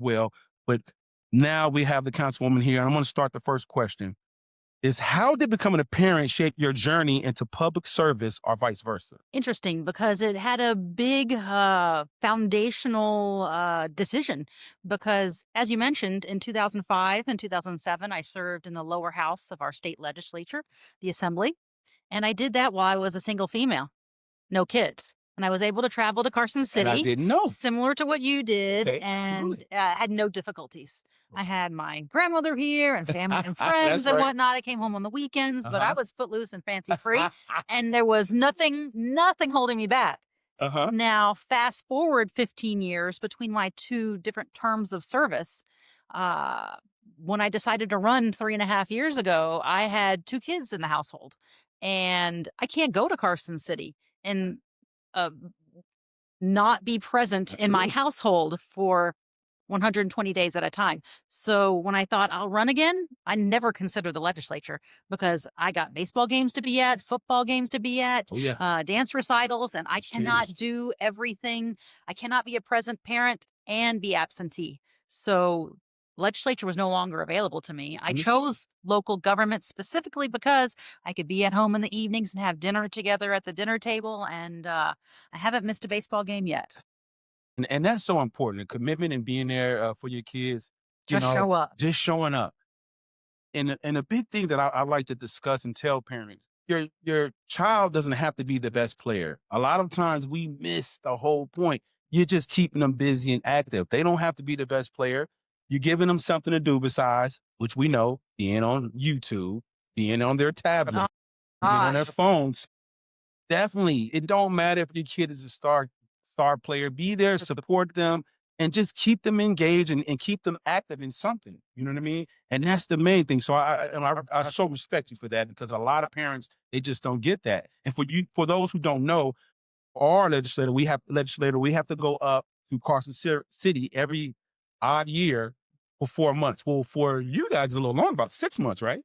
well. But now we have the councilwoman here. And I'm going to start the first question is how did becoming a parent shape your journey into public service or vice versa? Interesting, because it had a big foundational decision. Because, as you mentioned, in 2005 and 2007, I served in the lower house of our state legislature, the assembly. And I did that while I was a single female, no kids. And I was able to travel to Carson And I City, didn't know. similar to what you did, Okay, and absolutely. had no difficulties. I had my grandmother here and family and friends That's and right. whatnot. I came home on the weekends, but I Uh was footloose and fancy free, huh. and there was nothing holding me back. Uh huh. Now, fast forward 15 years between my two different terms of service. Uh, when I decided to run 3.5 years ago, I had two kids in the household, and I can't go to Carson City and uh, not be present in my Absolutely. household for 120 days at a time. So when I thought I'll run again, I never considered the legislature because I got baseball games to be at, football games to be at, Oh, yeah. dance recitals, and I It's cannot changed. do everything. I cannot be a present parent and be absentee. So legislature was no longer available to me. I Understood. chose local government specifically because I could be at home in the evenings and have dinner together at the dinner table. And I haven't missed a baseball game yet. And that's so important. The commitment and being there for your kids, you Just know, show up. just showing up. And a big thing that I like to discuss and tell parents, your child doesn't have to be the best player. A lot of times we miss the whole point. You're just keeping them busy and active. They don't have to be the best player. You're giving them something to do besides, which we know, being on YouTube, being on their Oh, tablet, being on their gosh. phones. Definitely. It don't matter if your kid is a star player. Be there, support them, and just keep them engaged and keep them active in something. You know what I mean? And that's the main thing. So I so respect you for that because a lot of parents they just don't get that. And for those who don't know, our legislator, we have to go up to City every odd year for 4 months. Well, for you guys, it's a little long, about 6 months, right?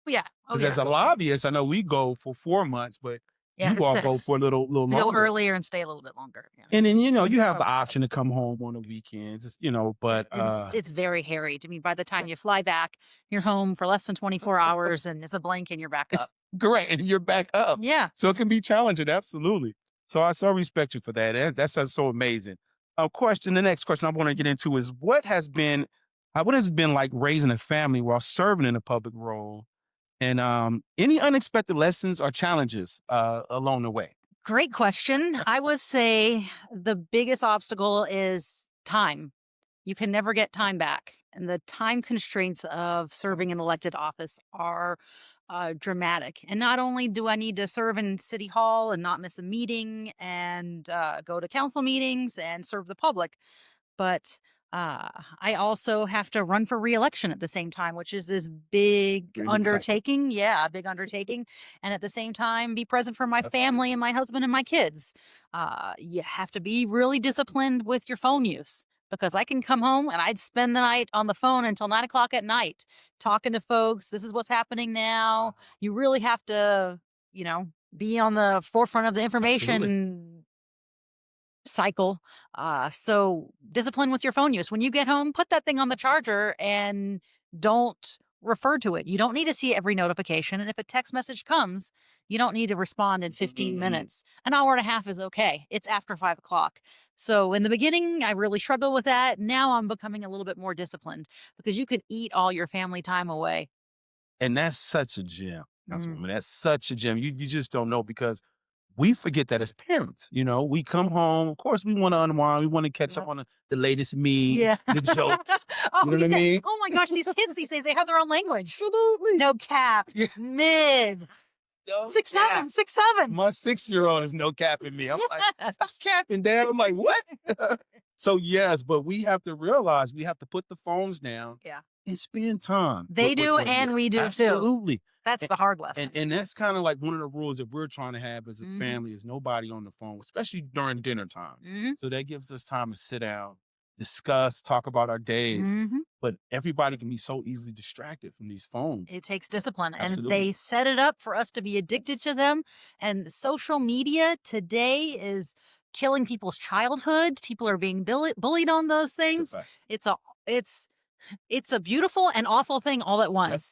Yeah. Oh, Because as yeah. a lobbyist, I know we go for 4 months, but Yeah, you it all go says for a little we go longer. earlier and stay a little bit longer. Yeah. And then, you have the option to come home on the weekends, but, It's very harried. I mean, by the time you fly back, you're home for less than 24 hours and it's a blink and you're back up. great, and you're back up. Yeah. So it can be challenging, absolutely. So I so respect you for that. That's so amazing. The next question I wanna get into is what has it been like raising a family while serving in a public role? And, any unexpected lessons or challenges, along the way? Great question. I would say the biggest obstacle is time. You can never get time back. And the time constraints of serving in elected office are dramatic. And not only do I need to serve in City Hall and not miss a meeting and go to council meetings and serve the public, but I also have to run for reelection at the same time, which is this big Really exciting. undertaking. Yeah, a big undertaking. And at the same time, be present for my family and my husband and my kids. You have to be really disciplined with your phone use because I can come home and I'd spend the night on the phone until 9 o'clock at night talking to folks. This is what's happening now. You really have to, you know, be on the forefront of the Absolutely. information cycle. So discipline with your phone use. When you get home, put that thing on the charger and don't refer to it. You don't need to see every notification. And if a text message comes, you don't need to respond in 15 Mhm. minutes. An hour and a half is okay. It's after 5 o'clock. So in the beginning, I really struggled with that. Now I'm becoming a little bit more disciplined because you could eat all your family time away. And that's such a gem, Mm, Councilwoman. That's such a gem. You just don't know because we forget that as parents. We come home, of course, we want to unwind. We want to catch up yep. on the latest Yeah. memes, the jokes. Oh, You know what I yeah. mean? Oh my gosh, these kids these days, they have their own language. Absolutely. No cap. Yeah. Mid. No Six, cap. seven, 6'7". My 6-year-old is no capping me. I'm like, stop Yes. capping, Dad. I'm like, what? So yes, but we have to realize we have to put the phones down Yeah. and spend time They do with and we do too. absolutely. That's And, the hard and lesson. and that's kind of like one of the rules that we're trying to have as a Mhm. family is nobody on the phone, especially during dinner time. Mhm. So that gives us time to sit down, discuss, talk about our days. Mhm. But everybody can be so easily distracted from these phones. It takes discipline, and Absolutely. they set it up for us to be addicted to them, and social media today is killing people's childhood. People are being bullied on those It's a things. fact. It's a it's it's a beautiful and awful thing all at Yep. once.